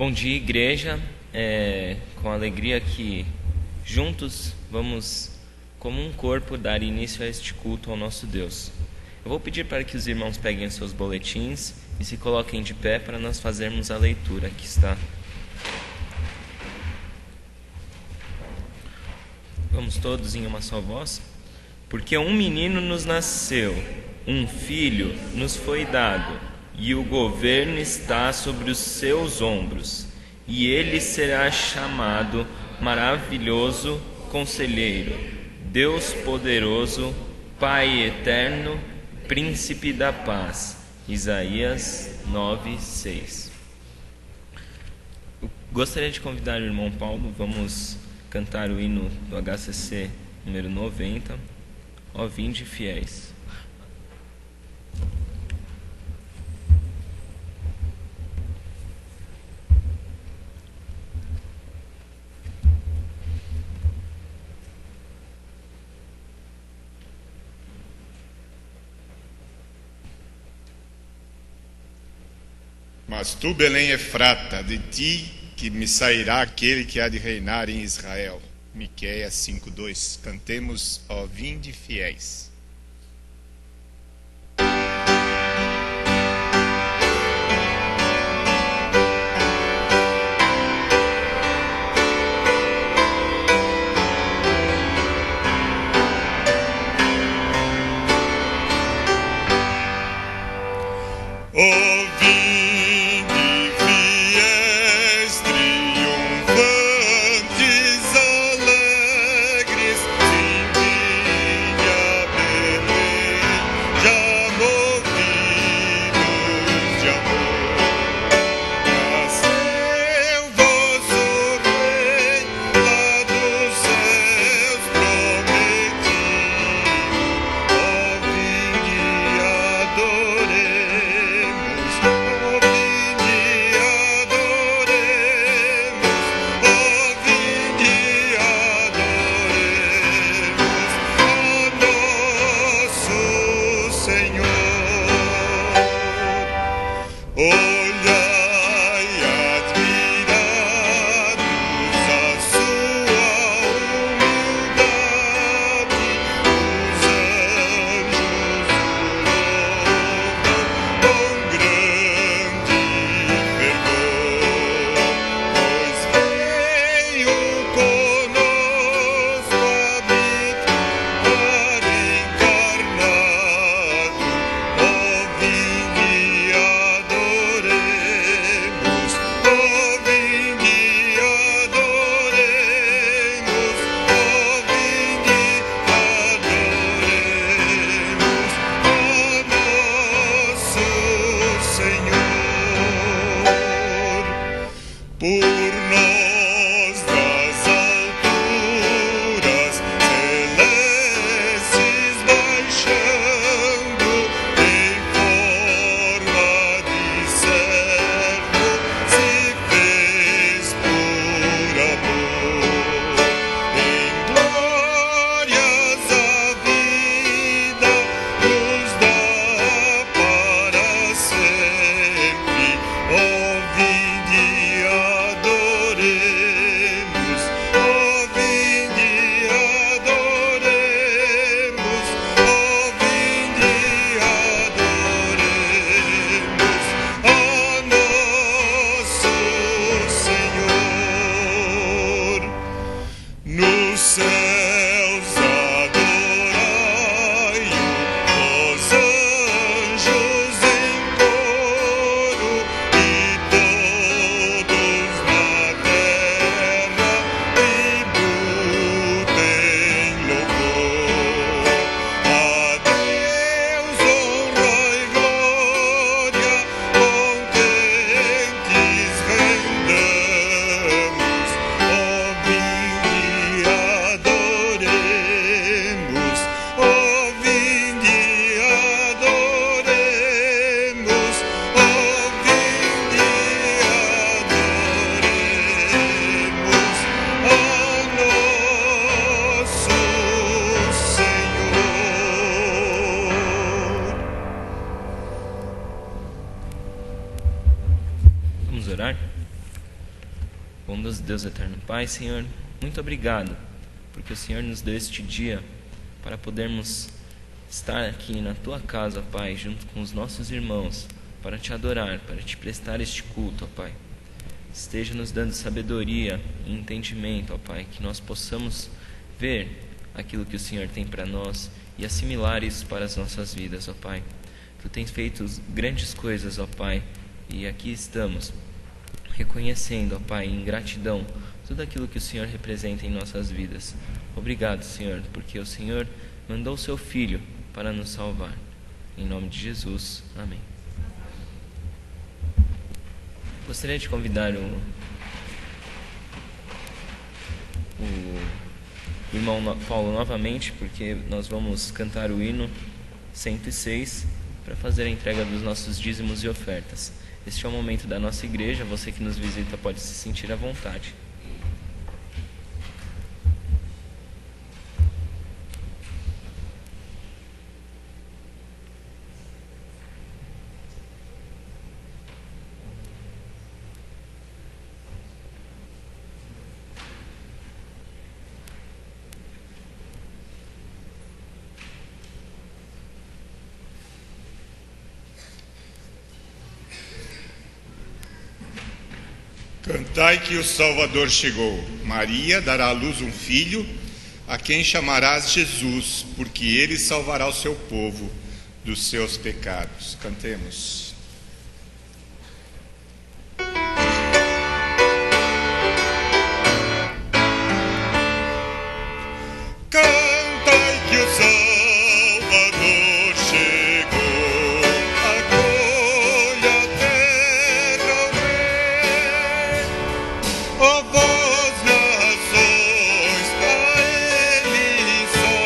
Bom dia, igreja. Com alegria que juntos vamos, como um corpo, dar início a este culto ao nosso Deus. Eu vou pedir para que os irmãos peguem os seus boletins e se coloquem de pé para nós fazermos a leitura que está. Vamos todos em uma só voz. Porque um menino nos nasceu, um filho nos foi dado, e o governo está sobre os seus ombros, e ele será chamado Maravilhoso Conselheiro, Deus Poderoso, Pai Eterno, Príncipe da Paz. Isaías 9:6. Eu gostaria de convidar o irmão Paulo. Vamos cantar o hino do HCC número 90, Ó Vinde Fiéis. Mas tu, Belém Efrata, de ti que me sairá aquele que há de reinar em Israel. Miqueias 5:2. Cantemos, ó vinde fiéis. Bondoso Deus eterno Pai, Senhor, muito obrigado, porque o Senhor nos deu este dia para podermos estar aqui na Tua casa, Pai, junto com os nossos irmãos, para Te adorar, para Te prestar este culto, ó Pai. Esteja nos dando sabedoria e entendimento, ó Pai, que nós possamos ver aquilo que o Senhor tem para nós e assimilar isso para as nossas vidas, ó Pai. Tu tens feito grandes coisas, ó Pai, e aqui estamos reconhecendo, ó Pai, em gratidão, tudo aquilo que o Senhor representa em nossas vidas. Obrigado, Senhor, porque o Senhor mandou o Seu Filho para nos salvar. Em nome de Jesus, amém. Gostaria de convidar o irmão Paulo novamente, porque nós vamos cantar o hino 106 para fazer a entrega dos nossos dízimos e ofertas. Este é o momento da nossa igreja, você que nos visita pode se sentir à vontade. Cantai que o Salvador chegou. Maria dará à luz um filho, a quem chamarás Jesus, porque ele salvará o seu povo dos seus pecados. Cantemos. Cantai que o Salvador chegou, acolha a terra o Rei. Ó vós nações, a Ele só,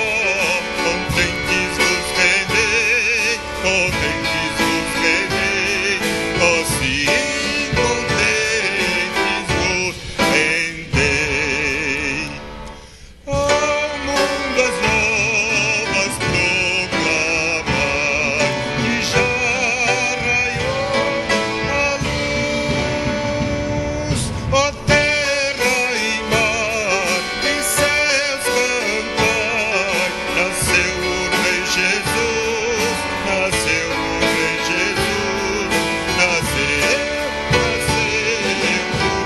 contentes vos rendei, contentes vos rendei, ó sim, contentes vos rendei. Ao mundo as novas proclamai, que já raiou a luz. Ó terra e mar e céus cantai, nasceu o Rei Jesus, nasceu o Rei Jesus, nasceu o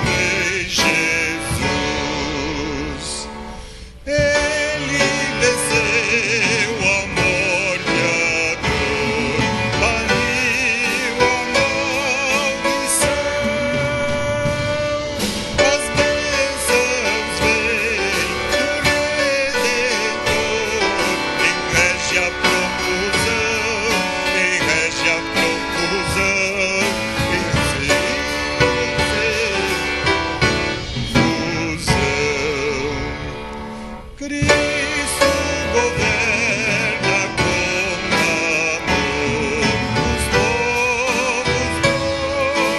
Rei Jesus. Ele venceu a morte, a dor, baniu a maldição. As bênçãos vêm do Redentor, quem rege a profusão, quem rege a profusão, quem fusão. Cristo governa com amor, os povos louvarão,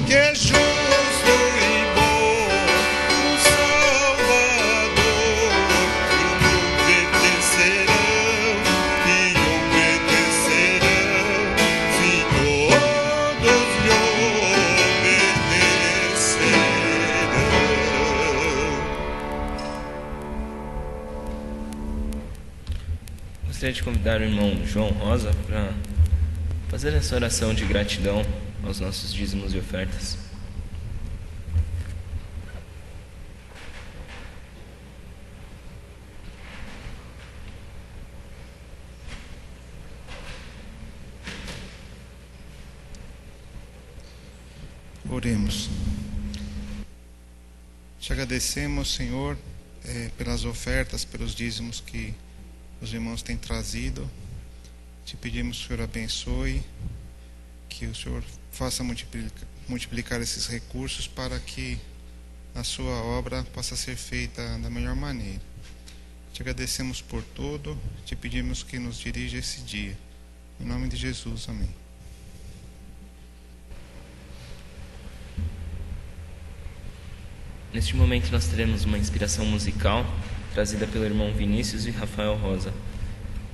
que é justo e bom o Salvador, e obedecerão, se todos lhe obedecerão. Gostaria de convidar o irmão João Rosa para fazer essa oração de gratidão aos nossos dízimos e ofertas. Oremos. Te agradecemos, Senhor, pelas ofertas, pelos dízimos que os irmãos têm trazido. Te pedimos que o Senhor abençoe, que o Senhor faça multiplicar esses recursos para que a sua obra possa ser feita da melhor maneira. Te agradecemos por tudo, te pedimos que nos dirija esse dia. Em nome de Jesus, amém. Neste momento nós teremos uma inspiração musical trazida pelo irmão Vinícius e Rafael Rosa.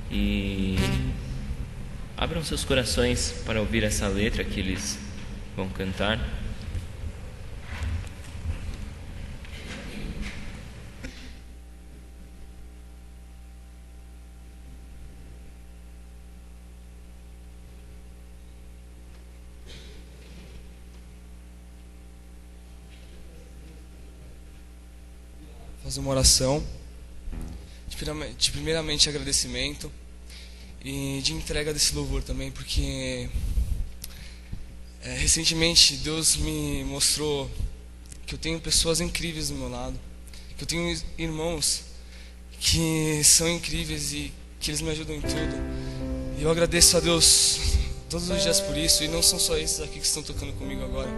E abram seus corações para ouvir essa letra que eles vão cantar. fazer uma oração de primeiramente agradecimento e de entrega desse louvor também, porque recentemente Deus me mostrou que eu tenho pessoas incríveis do meu lado, que eu tenho irmãos que são incríveis e que eles me ajudam em tudo. E eu agradeço a Deus todos os dias por isso, e não são só esses aqui que estão tocando comigo agora,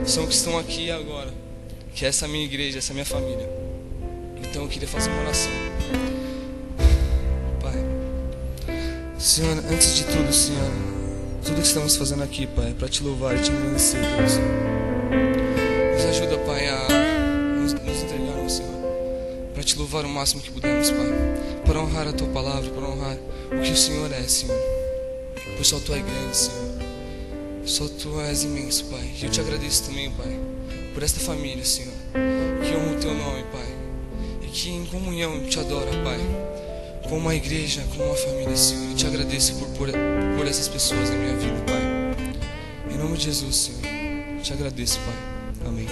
são que estão aqui agora, que é essa minha igreja, essa minha família. Então eu queria fazer uma oração. Pai, Senhor, antes de tudo, Senhor, tudo que estamos fazendo aqui, Pai, é para Te louvar e Te agradecer, Deus. Nos ajuda, Pai, a nos entregarmos, Senhor, para Te louvar o máximo que pudermos, Pai, para honrar a Tua palavra, para honrar o que o Senhor é, Senhor. Pois só Tu é grande, Senhor. Só Tu és imenso, Pai. E eu Te agradeço também, Pai, por esta família, Senhor, que honra o Teu nome, Pai, e que em comunhão Te adora, Pai, como uma igreja, como uma família, Senhor. E Te agradeço por essas pessoas na minha vida, Pai. Em nome de Jesus, Senhor, Te agradeço, Pai. Amém.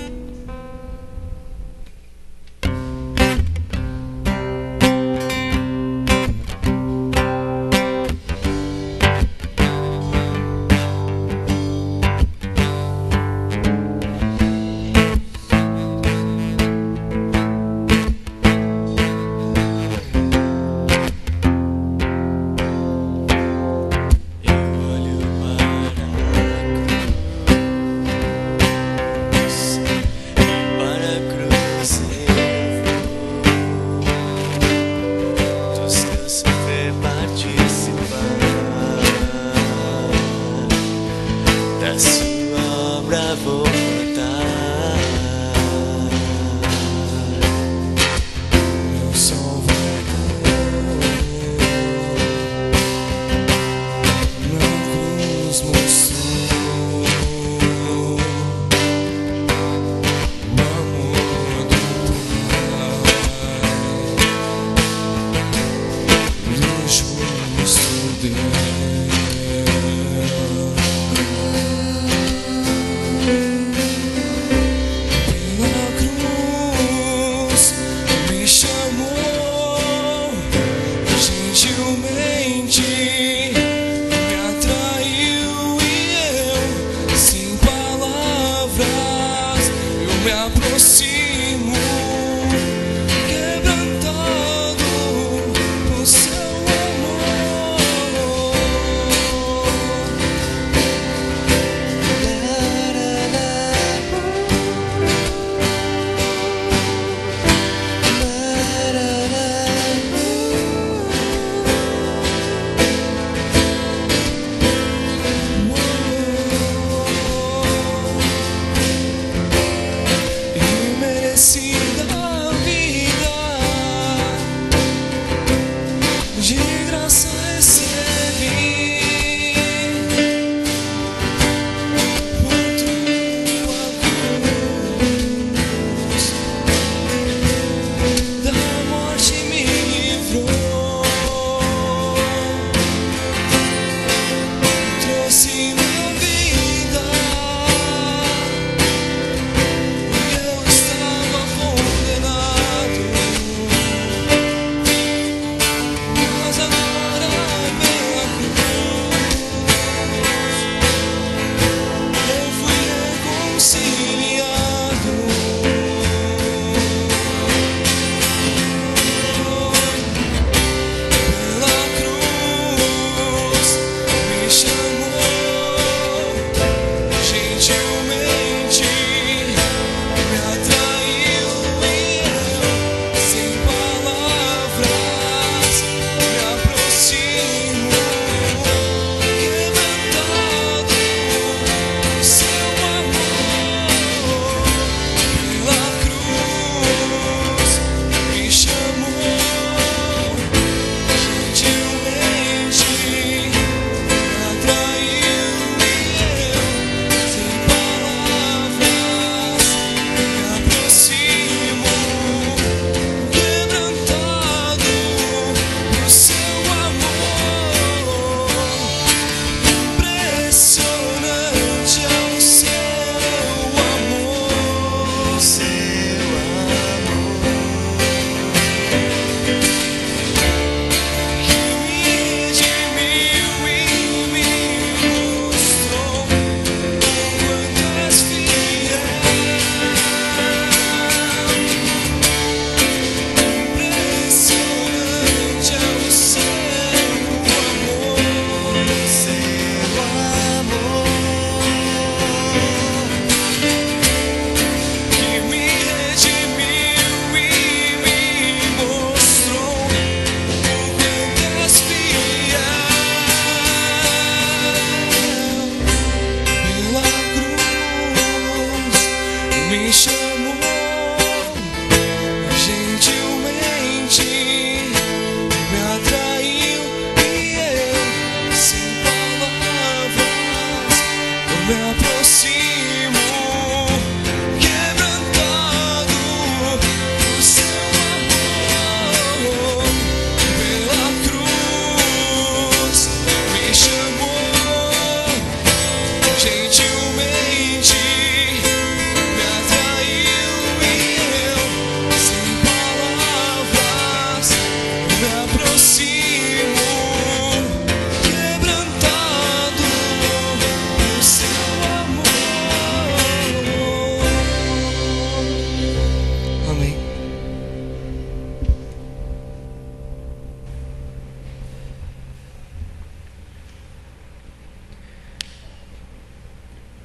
Mas agora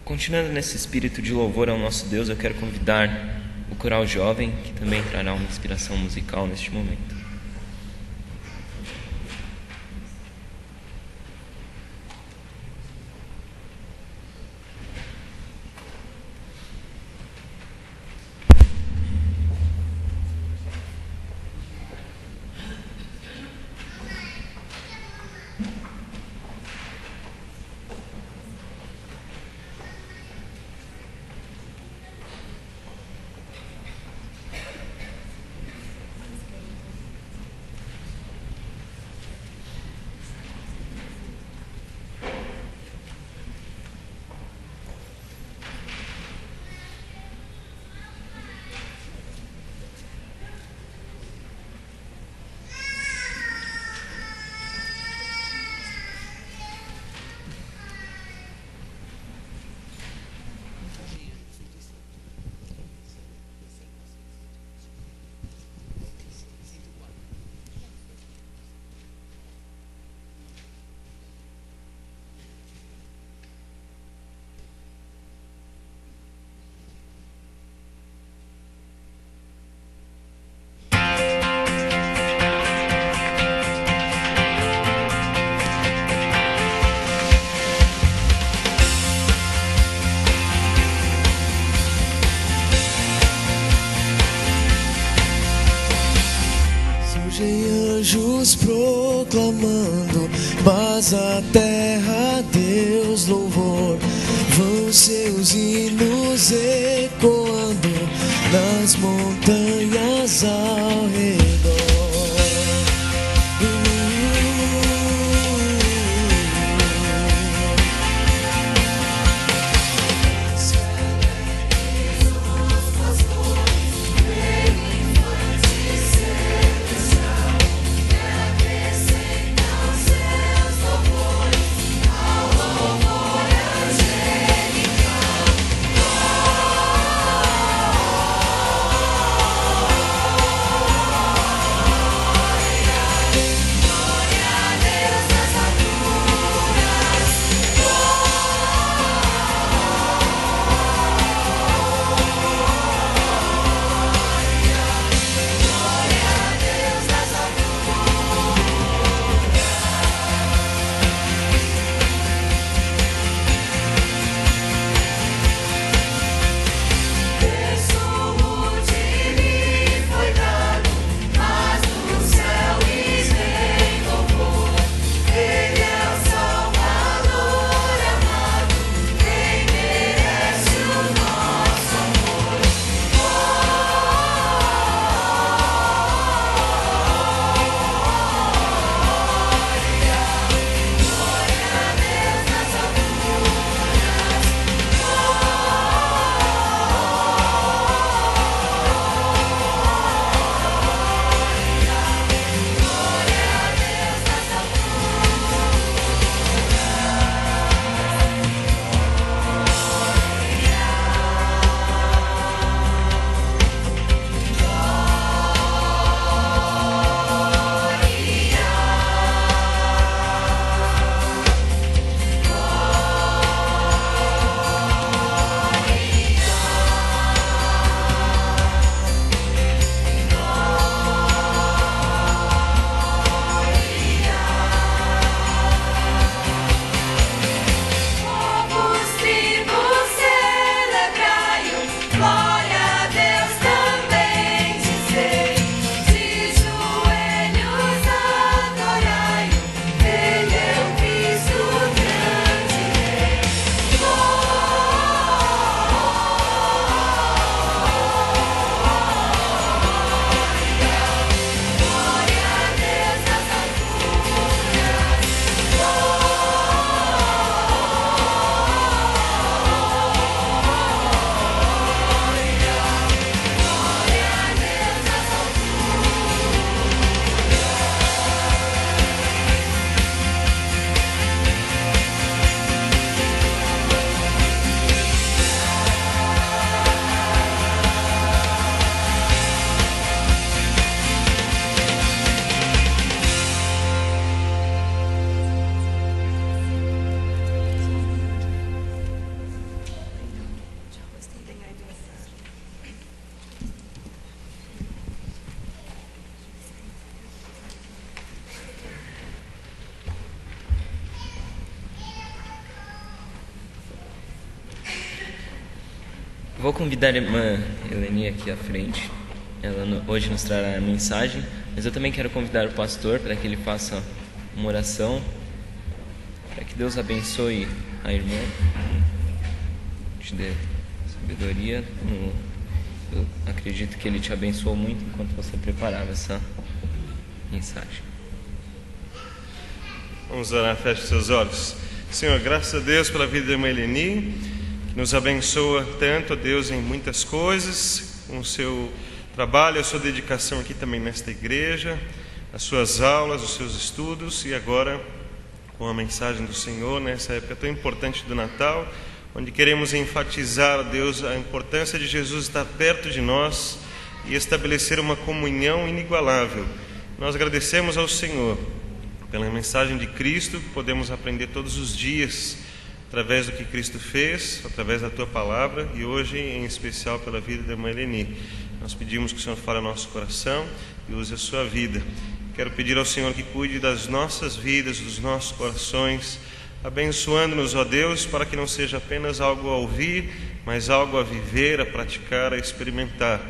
Continuando nesse espírito de louvor ao nosso Deus, eu quero convidar o coral jovem, que também trará uma inspiração musical neste momento. Anjos proclamando, mas a terra a Deus louvor. Vão seus hinos ecoando nas montanhas ao redor. vou convidar a irmã Eleni aqui à frente. Ela hoje nos trará a mensagem, mas eu também quero convidar o pastor para que ele faça uma oração, para que Deus abençoe a irmã, te dê sabedoria. Eu acredito que ele te abençoou muito enquanto você preparava essa mensagem. Vamos orar, feche seus olhos. Senhor, graças a Deus pela vida da irmã Eleni, que nos abençoa tanto, Deus, em muitas coisas, com o seu trabalho, a sua dedicação aqui também nesta igreja, as suas aulas, os seus estudos, e agora com a mensagem do Senhor, nessa época tão importante do Natal, onde queremos enfatizar, Deus, a importância de Jesus estar perto de nós e estabelecer uma comunhão inigualável. Nós agradecemos ao Senhor pela mensagem de Cristo, que podemos aprender todos os dias, através do que Cristo fez, através da Tua Palavra, e hoje, em especial, pela vida da irmã Eleni. Nós pedimos que o Senhor fale ao nosso coração e use a sua vida. Quero pedir ao Senhor que cuide das nossas vidas, dos nossos corações, abençoando-nos, ó Deus, para que não seja apenas algo a ouvir, mas algo a viver, a praticar, a experimentar.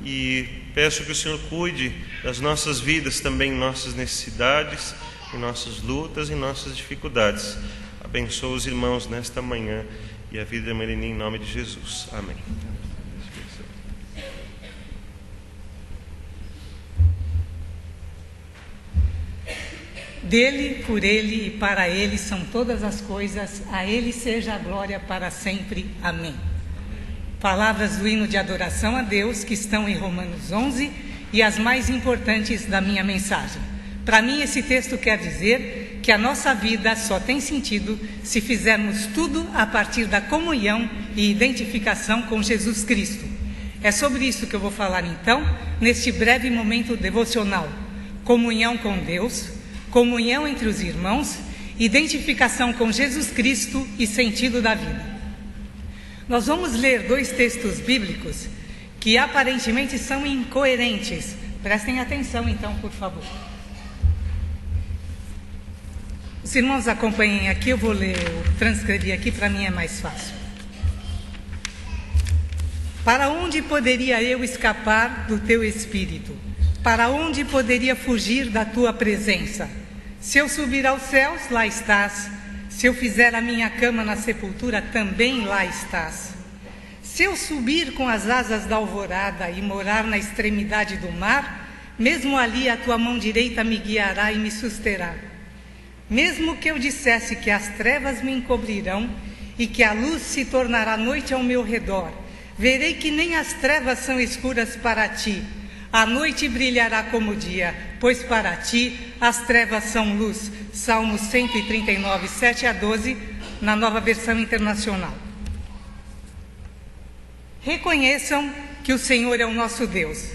E peço que o Senhor cuide das nossas vidas também, nossas necessidades, em nossas lutas e nossas dificuldades. Abençoa os irmãos nesta manhã e a vida da Melanie, em nome de Jesus. Amém. Dele, por Ele e para Ele são todas as coisas, a Ele seja a glória para sempre. Amém. Palavras do hino de adoração a Deus que estão em Romanos 11 e as mais importantes da minha mensagem. Para mim, esse texto quer dizer que a nossa vida só tem sentido se fizermos tudo a partir da comunhão e identificação com Jesus Cristo. É sobre isso que eu vou falar então, neste breve momento devocional. Comunhão com Deus, comunhão entre os irmãos, identificação com Jesus Cristo e sentido da vida. Nós vamos ler dois textos bíblicos que aparentemente são incoerentes. Prestem atenção então, por favor. Os irmãos acompanhem aqui, eu vou ler, transcrever aqui, para mim é mais fácil. Para onde poderia eu escapar do teu Espírito? Para onde poderia fugir da tua presença? Se eu subir aos céus, lá estás. Se eu fizer a minha cama na sepultura, também lá estás. Se eu subir com as asas da alvorada e morar na extremidade do mar, mesmo ali a tua mão direita me guiará e me susterá. Mesmo que eu dissesse que as trevas me encobrirão e que a luz se tornará noite ao meu redor, verei que nem as trevas são escuras para ti. A noite brilhará como o dia, pois para ti as trevas são luz. Salmo 139, 7 a 12, na Nova Versão Internacional. Reconheçam que o Senhor é o nosso Deus.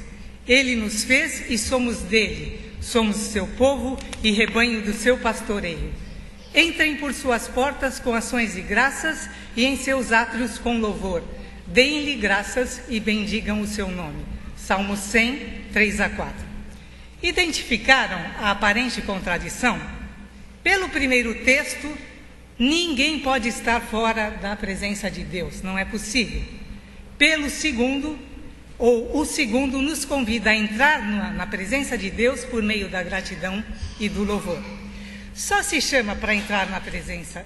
Ele nos fez e somos dele. Somos o seu povo e rebanho do seu pastoreio. Entrem por suas portas com ações de graças e em seus átrios com louvor. Deem-lhe graças e bendigam o seu nome. Salmo 100, 3 a 4. Identificaram a aparente contradição? Pelo primeiro texto, ninguém pode estar fora da presença de Deus, não é possível. Pelo segundo, o segundo nos convida a entrar na presença de Deus por meio da gratidão e do louvor. Só se chama para entrar na presença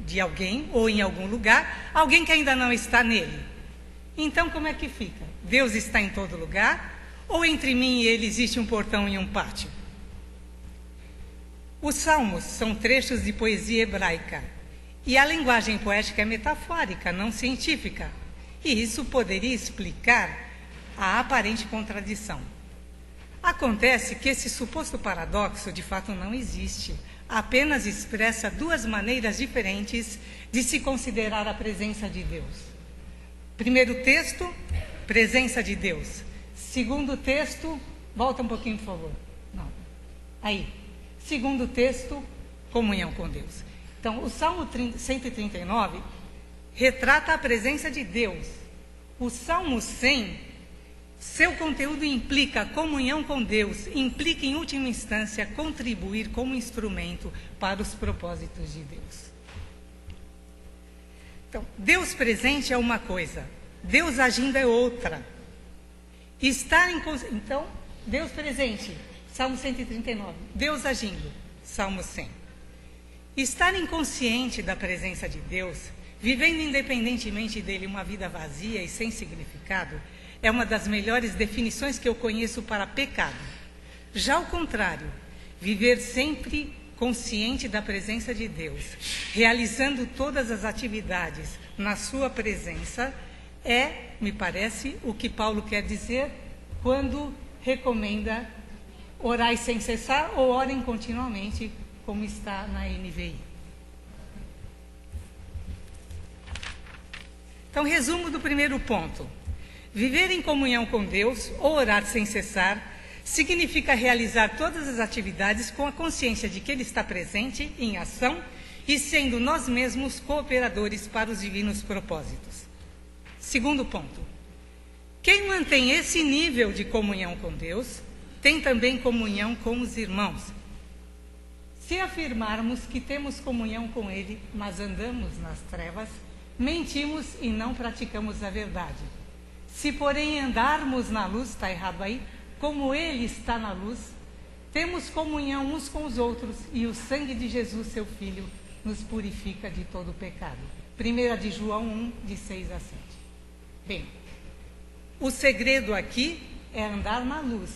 de alguém ou em algum lugar, alguém que ainda não está nele. Então como é que fica? Deus está em todo lugar ou entre mim e ele existe um portão e um pátio? Os salmos são trechos de poesia hebraica e a linguagem poética é metafórica, não científica. E isso poderia explicar a aparente contradição. Acontece que esse suposto paradoxo de fato não existe, apenas expressa duas maneiras diferentes de se considerar a presença de Deus. Primeiro texto, presença de Deus. Segundo texto, volta um pouquinho, por favor. Não. Aí. Segundo texto, comunhão com Deus. Então, o Salmo 139 retrata a presença de Deus. O Salmo 100, seu conteúdo implica comunhão com Deus, implica em última instância contribuir como instrumento para os propósitos de Deus. Então, Deus presente é uma coisa, Deus agindo é outra. Então, Deus presente, Salmo 139. Deus agindo, Salmo 100. Estar inconsciente da presença de Deus, vivendo independentemente dele uma vida vazia e sem significado, é uma das melhores definições que eu conheço para pecado. Já ao contrário, viver sempre consciente da presença de Deus, realizando todas as atividades na sua presença, me parece, o que Paulo quer dizer quando recomenda orai sem cessar ou orem continuamente, como está na NVI. Então, resumo do primeiro ponto. Viver em comunhão com Deus ou orar sem cessar significa realizar todas as atividades com a consciência de que Ele está presente em ação e sendo nós mesmos cooperadores para os divinos propósitos. Segundo ponto. Quem mantém esse nível de comunhão com Deus, tem também comunhão com os irmãos. Se afirmarmos que temos comunhão com Ele, mas andamos nas trevas, mentimos e não praticamos a verdade. Se, porém, andarmos na luz, está errado aí, como Ele está na luz, temos comunhão uns com os outros e o sangue de Jesus, seu Filho, nos purifica de todo pecado. 1 de João 1, de 6 a 7. Bem, o segredo aqui é andar na luz.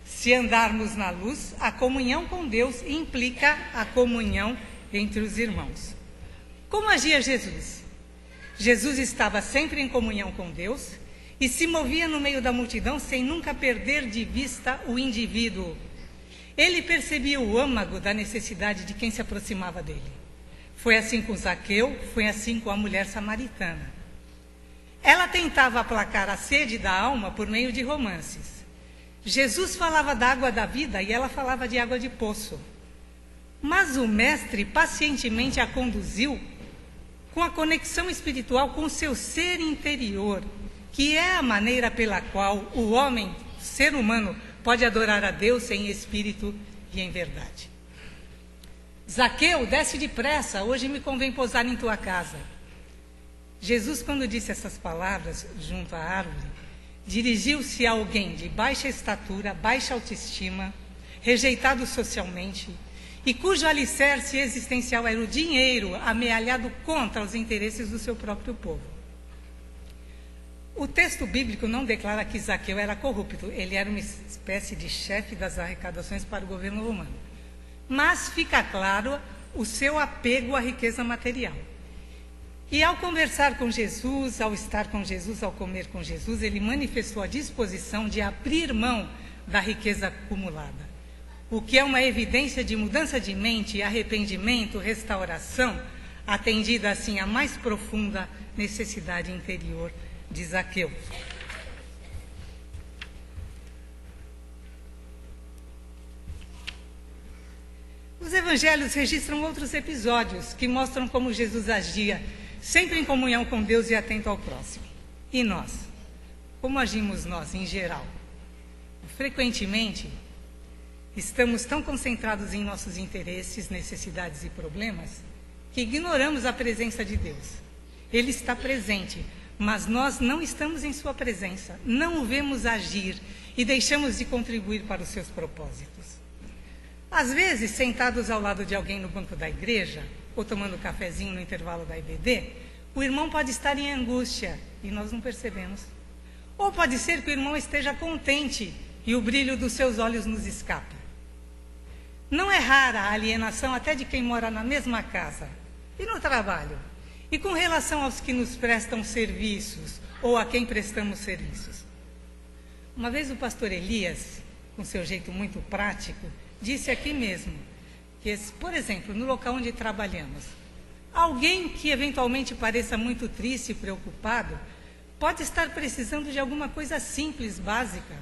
Se andarmos na luz, a comunhão com Deus implica a comunhão entre os irmãos. Como agia Jesus? Jesus estava sempre em comunhão com Deus e se movia no meio da multidão sem nunca perder de vista o indivíduo. Ele percebia o âmago da necessidade de quem se aproximava dele. Foi assim com Zaqueu, foi assim com a mulher samaritana. Ela tentava aplacar a sede da alma por meio de romances. Jesus falava da água da vida e ela falava de água de poço. Mas o mestre pacientemente a conduziu com a conexão espiritual com o seu ser interior, que é a maneira pela qual o homem, o ser humano, pode adorar a Deus em espírito e em verdade. Zaqueu, desce depressa, hoje me convém pousar em tua casa. Jesus, quando disse essas palavras junto à árvore, dirigiu-se a alguém de baixa estatura, baixa autoestima, rejeitado socialmente, e cujo alicerce existencial era o dinheiro, amealhado contra os interesses do seu próprio povo. O texto bíblico não declara que Zaqueu era corrupto, ele era uma espécie de chefe das arrecadações para o governo romano. Mas fica claro o seu apego à riqueza material. E ao conversar com Jesus, ao estar com Jesus, ao comer com Jesus, ele manifestou a disposição de abrir mão da riqueza acumulada. O que é uma evidência de mudança de mente, arrependimento, restauração, atendida assim à mais profunda necessidade interior de Zaqueu. Os evangelhos registram outros episódios que mostram como Jesus agia, sempre em comunhão com Deus e atento ao próximo. E nós? Como agimos nós, em geral? Frequentemente, estamos tão concentrados em nossos interesses, necessidades e problemas, que ignoramos a presença de Deus. Ele está presente, mas nós não estamos em sua presença, não o vemos agir e deixamos de contribuir para os seus propósitos. Às vezes, sentados ao lado de alguém no banco da igreja, ou tomando um cafezinho no intervalo da IBD, o irmão pode estar em angústia e nós não percebemos. Ou pode ser que o irmão esteja contente e o brilho dos seus olhos nos escape. Não é rara a alienação até de quem mora na mesma casa e no trabalho, e com relação aos que nos prestam serviços ou a quem prestamos serviços. Uma vez o pastor Elias, com seu jeito muito prático, disse aqui mesmo que, por exemplo, no local onde trabalhamos, alguém que eventualmente pareça muito triste e preocupado pode estar precisando de alguma coisa simples, básica.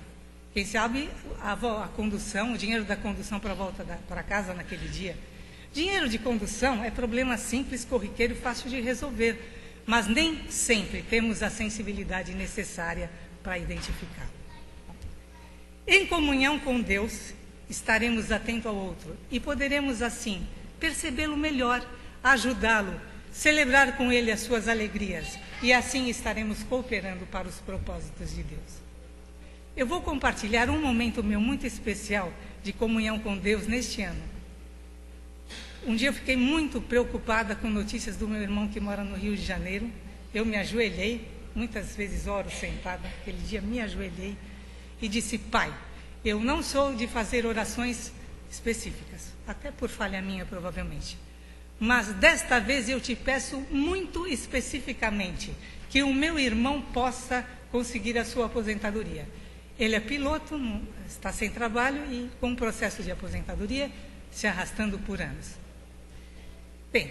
Quem sabe a condução, o dinheiro da condução para a volta para casa naquele dia. Dinheiro de condução é problema simples, corriqueiro e fácil de resolver, mas nem sempre temos a sensibilidade necessária para identificar. Em comunhão com Deus, estaremos atentos ao outro e poderemos, assim, percebê-lo melhor, ajudá-lo, celebrar com ele as suas alegrias, e assim estaremos cooperando para os propósitos de Deus. Eu vou compartilhar um momento meu muito especial de comunhão com Deus neste ano. Um dia eu fiquei muito preocupada com notícias do meu irmão que mora no Rio de Janeiro. Eu me ajoelhei, muitas vezes oro sentada, aquele dia me ajoelhei e disse: Pai, eu não sou de fazer orações específicas, até por falha minha provavelmente, mas desta vez eu te peço muito especificamente que o meu irmão possa conseguir a sua aposentadoria. Ele é piloto, está sem trabalho e com um processo de aposentadoria se arrastando por anos. Bem,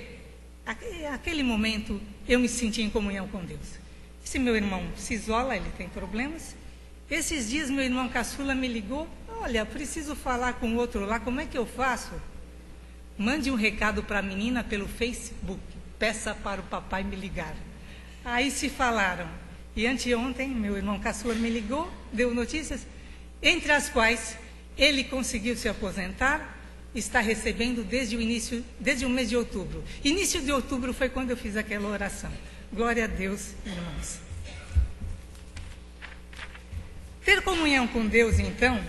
naquele momento eu me senti em comunhão com Deus. Esse meu irmão se isola, ele tem problemas. Esses dias meu irmão caçula me ligou: olha, preciso falar com o outro lá, como é que eu faço? Mande um recado para a menina pelo Facebook, peça para o papai me ligar. Aí se falaram. E anteontem, meu irmão caçula me ligou, deu notícias, entre as quais ele conseguiu se aposentar, está recebendo desde o mês de outubro. Início de outubro foi quando eu fiz aquela oração. Glória a Deus, irmãos. Ter comunhão com Deus, então,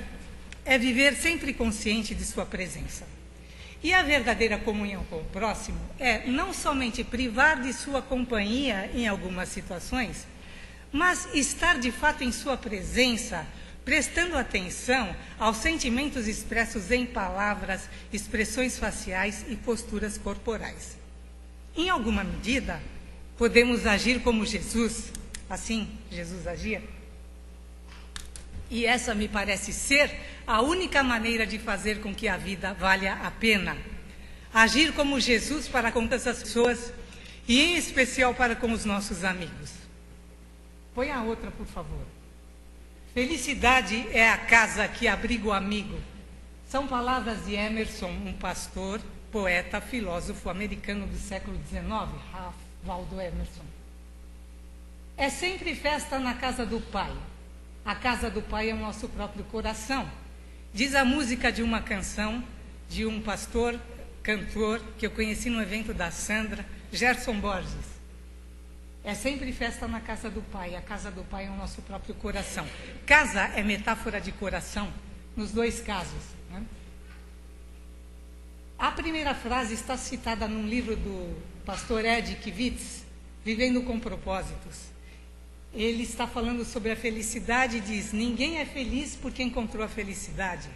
é viver sempre consciente de sua presença. E a verdadeira comunhão com o próximo é não somente privar de sua companhia em algumas situações, mas estar de fato em sua presença, prestando atenção aos sentimentos expressos em palavras, expressões faciais e posturas corporais. Em alguma medida, podemos agir como Jesus, assim Jesus agia. E essa me parece ser a única maneira de fazer com que a vida valha a pena. Agir como Jesus para com todas as pessoas e em especial para com os nossos amigos. Põe a outra, por favor. Felicidade é a casa que abriga o amigo. São palavras de Emerson, um pastor, poeta, filósofo americano do século XIX, Ralph Waldo Emerson. É sempre festa na casa do Pai. A casa do Pai é o nosso próprio coração. Diz a música de uma canção de um pastor, cantor, que eu conheci no evento da Sandra, Gerson Borges. É sempre festa na casa do Pai. A casa do Pai é o nosso próprio coração. Casa é metáfora de coração, nos dois casos, né? A primeira frase está citada num livro do pastor Ed Kivitz, Vivendo com Propósitos. Ele está falando sobre a felicidade e diz: ninguém é feliz porque encontrou a felicidade.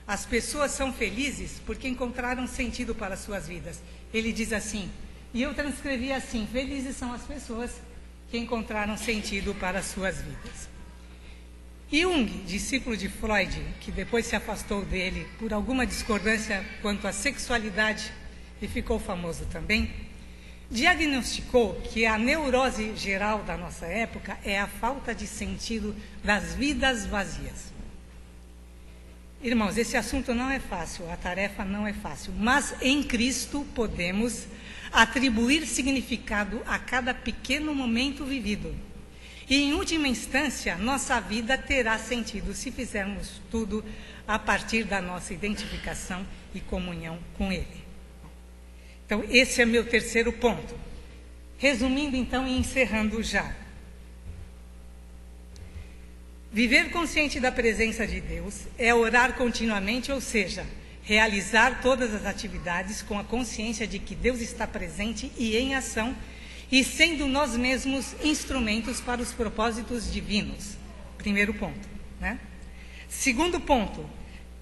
As pessoas são felizes porque encontraram sentido para suas vidas. Ele diz assim, e eu transcrevi assim: felizes são as pessoas que encontraram sentido para suas vidas. Jung, discípulo de Freud, que depois se afastou dele por alguma discordância quanto à sexualidade e ficou famoso também, diagnosticou que a neurose geral da nossa época é a falta de sentido das vidas vazias. Irmãos, esse assunto não é fácil, a tarefa não é fácil, mas em Cristo podemos atribuir significado a cada pequeno momento vivido. E, em última instância, nossa vida terá sentido se fizermos tudo a partir da nossa identificação e comunhão com Ele. Então, esse é meu terceiro ponto. Resumindo, então, e encerrando já. Viver consciente da presença de Deus é orar continuamente, ou seja, realizar todas as atividades com a consciência de que Deus está presente e em ação, e sendo nós mesmos instrumentos para os propósitos divinos. Primeiro ponto, né? Segundo ponto,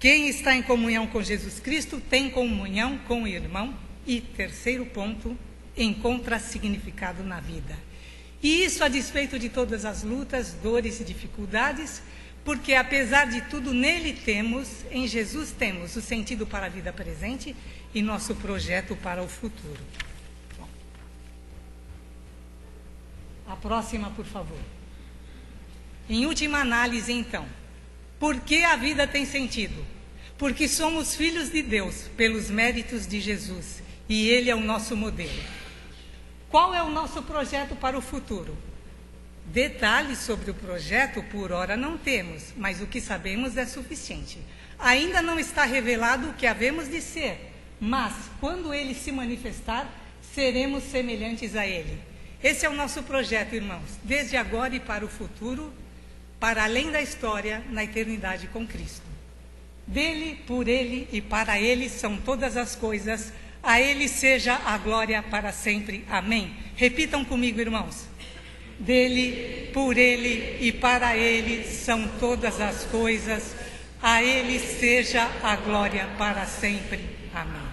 quem está em comunhão com Jesus Cristo tem comunhão com o irmão. E terceiro ponto, encontra significado na vida. E isso a despeito de todas as lutas, dores e dificuldades, porque apesar de tudo nele temos, em Jesus temos o sentido para a vida presente e nosso projeto para o futuro. Bom. A próxima, por favor. Em última análise, então, por que a vida tem sentido? Porque somos filhos de Deus pelos méritos de Jesus e Ele é o nosso modelo. Qual é o nosso projeto para o futuro? Detalhes sobre o projeto, por hora, não temos, mas o que sabemos é suficiente. Ainda não está revelado o que havemos de ser, mas, quando Ele se manifestar, seremos semelhantes a Ele. Esse é o nosso projeto, irmãos, desde agora e para o futuro, para além da história, na eternidade com Cristo. Dele, por Ele e para Ele são todas as coisas. A Ele seja a glória para sempre. Amém. Repitam comigo, irmãos. Dele, por Ele e para Ele são todas as coisas. A Ele seja a glória para sempre. Amém.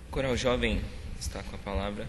O coral jovem está com a palavra.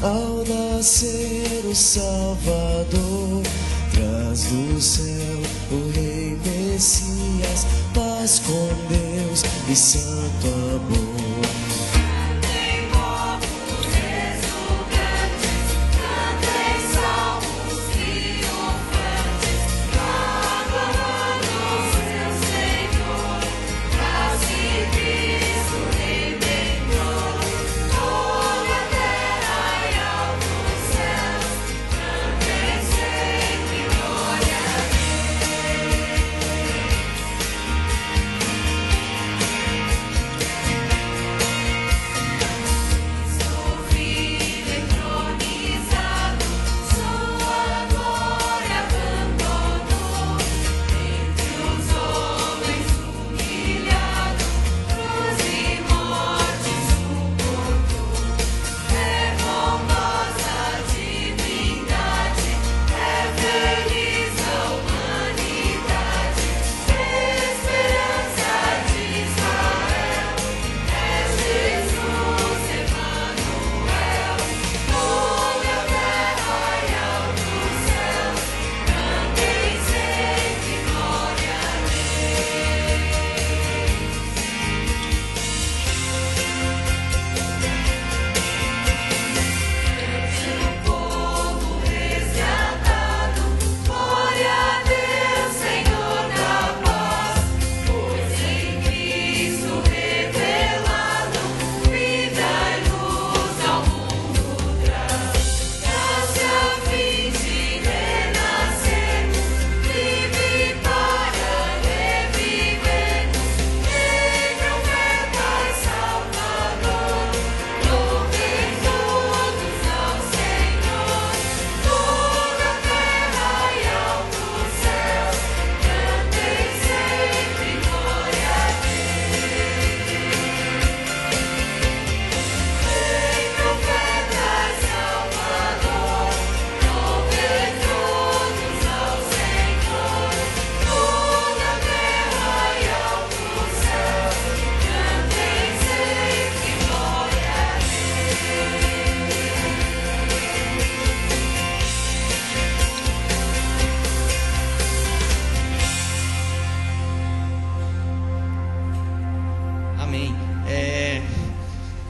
Ao nascer o Salvador, traz do céu o Rei Messias, paz com Deus e santo amor.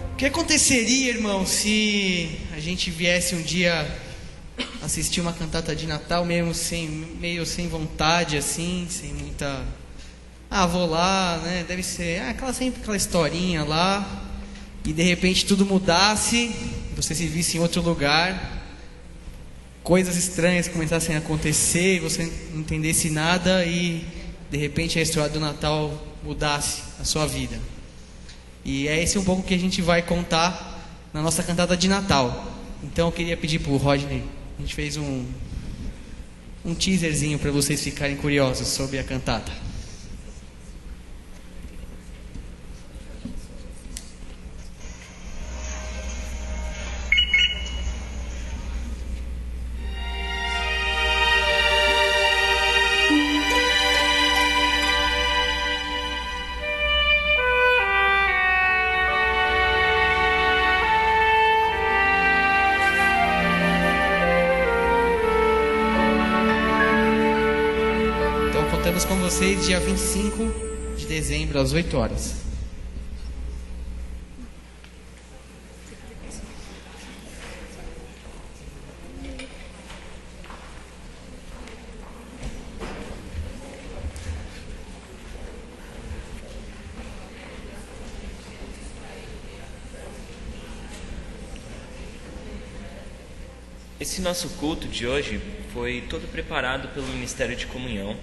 O que aconteceria, irmão, se a gente viesse um dia assistir uma cantata de Natal meio sem vontade, assim, sem muita... vou lá, né? Deve ser sempre aquela historinha lá, e de repente tudo mudasse, você se visse em outro lugar, coisas estranhas começassem a acontecer, você não entendesse nada e de repente a história do Natal mudasse a sua vida. E é esse um pouco que a gente vai contar na nossa cantata de Natal. Então eu queria pedir para o Rodney, a gente fez um teaserzinho para vocês ficarem curiosos sobre a cantata. Com vocês dia 25 de dezembro às 8 horas. Esse nosso culto de hoje foi todo preparado pelo Ministério de Comunhão.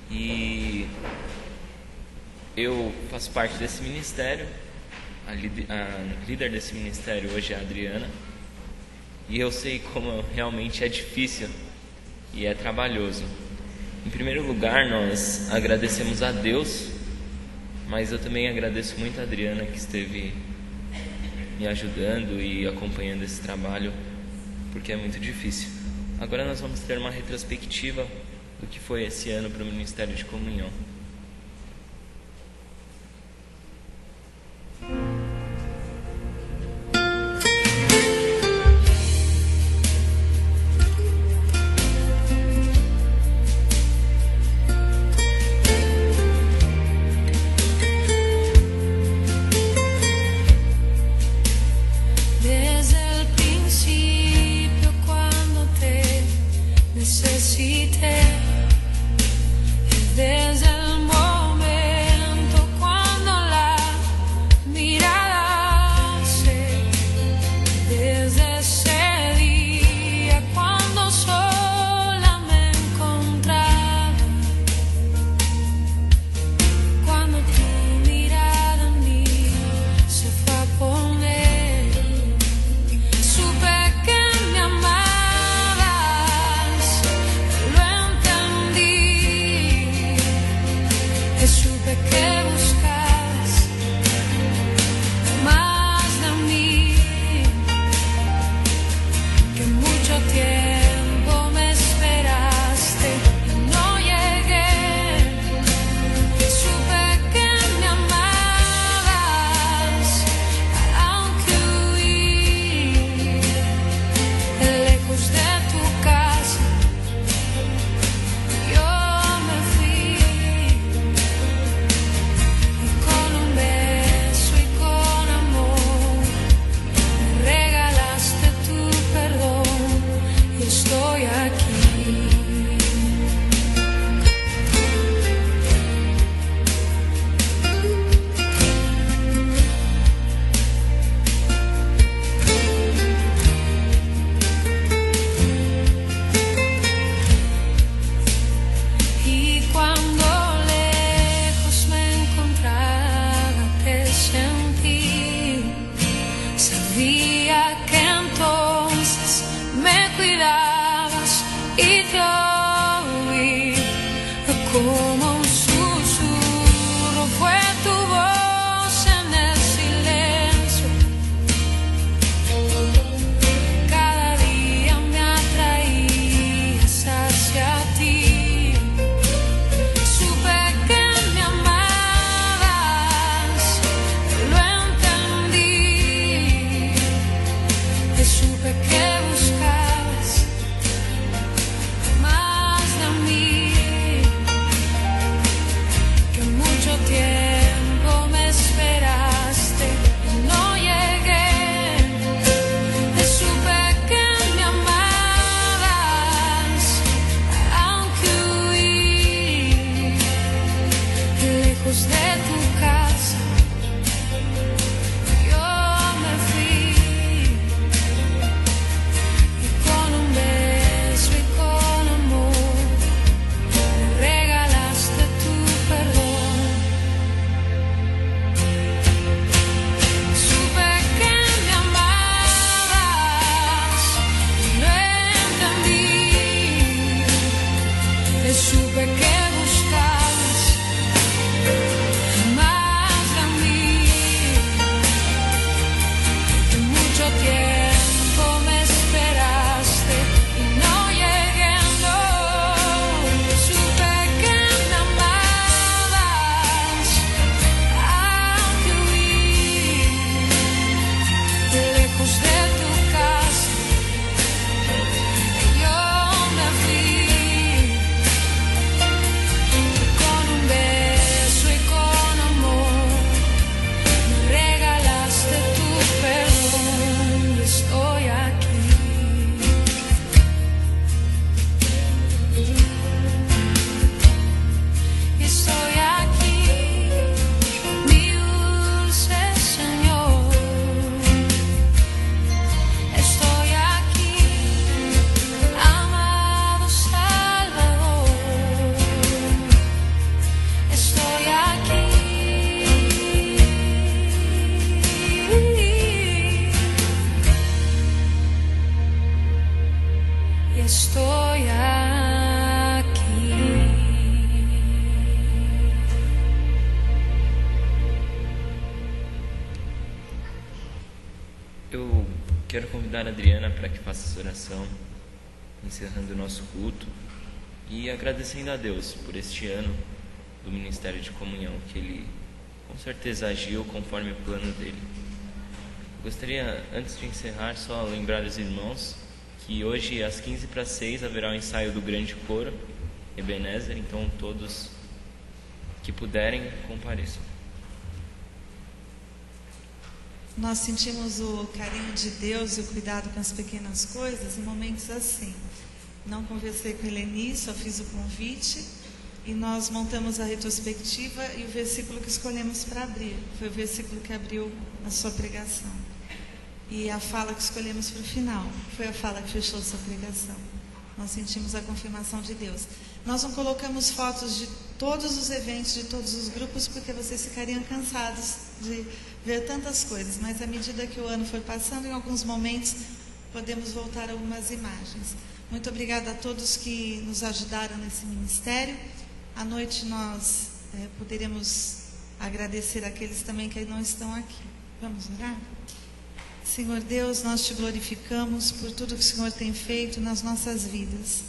E eu faço parte desse ministério, a líder desse ministério hoje é a Adriana, e eu sei como realmente é difícil e é trabalhoso. Em primeiro lugar, nós agradecemos a Deus, mas eu também agradeço muito a Adriana, que esteve me ajudando e acompanhando esse trabalho, porque é muito difícil. Agora nós vamos ter uma retrospectiva do que foi esse ano para o Ministério de Comunhão. Desde el principio, cuando te necesité, desde el momento cuando la mirada se, desde ese día cuando sola me encontraba, cuando tu mirada en mí se fue a poner, supe que me amabas, lo entendí. Supe que buscabas más de mí, que mucho tiempo me esperaste y no llegué. Supe que me amabas, aunque huí lejos de tu casa, yo me fui. Con un beso y con amor me regalaste tu perdón y estoy aquí. Y cuando lejos me encontraba te sentí, sabía que entonces me cuidabas y te oí como un susurro, fue tu voz en el silencio. Cada día me atraías hacia ti. Supe que me amabas, lo entendí. Supe que buscabas estoy aquí. Eu quero convidar a Adriana para que faça essa oração, encerrando o nosso culto e agradecendo a Deus por este ano do Ministério de Comunhão, que Ele com certeza agiu conforme o plano dele. Gostaria, antes de encerrar, só lembrar os irmãos que hoje às 5:45 haverá o ensaio do grande coro Ebenezer, então todos que puderem compareçam. Nós sentimos o carinho de Deus e o cuidado com as pequenas coisas em momentos assim. Não conversei com a Eleni, só fiz o convite e nós montamos a retrospectiva e o versículo que escolhemos para abrir foi o versículo que abriu a sua pregação. E a fala que escolhemos para o final foi a fala que fechou sua pregação. Nós sentimos a confirmação de Deus. Nós não colocamos fotos de todos os eventos, de todos os grupos, porque vocês ficariam cansados de ver tantas coisas. Mas à medida que o ano foi passando, em alguns momentos podemos voltar a algumas imagens. Muito obrigada a todos que nos ajudaram nesse ministério. À noite nós poderemos agradecer aqueles também que não estão aqui. Vamos orar? Senhor Deus, nós te glorificamos por tudo que o Senhor tem feito nas nossas vidas.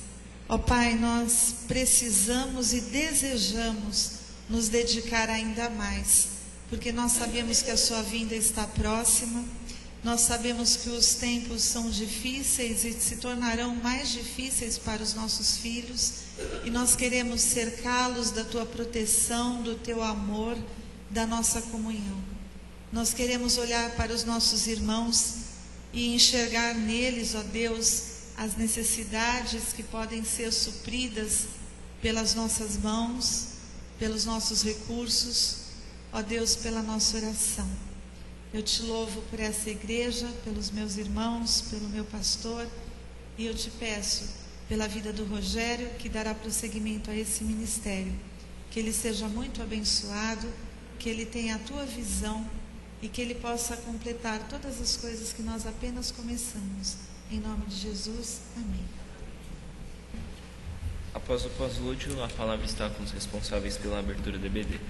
Ó Pai, nós precisamos e desejamos nos dedicar ainda mais, porque nós sabemos que a sua vinda está próxima, nós sabemos que os tempos são difíceis e se tornarão mais difíceis para os nossos filhos, e nós queremos cercá-los da tua proteção, do teu amor, da nossa comunhão. Nós queremos olhar para os nossos irmãos e enxergar neles, ó Deus, as necessidades que podem ser supridas pelas nossas mãos, pelos nossos recursos, ó Deus, pela nossa oração. Eu te louvo por essa igreja, pelos meus irmãos, pelo meu pastor, e eu te peço pela vida do Rogério, que dará prosseguimento a esse ministério, que ele seja muito abençoado, que ele tenha a tua visão e que ele possa completar todas as coisas que nós apenas começamos. Em nome de Jesus, amém. Após o pós-lúdio, a palavra está com os responsáveis pela abertura do EBD.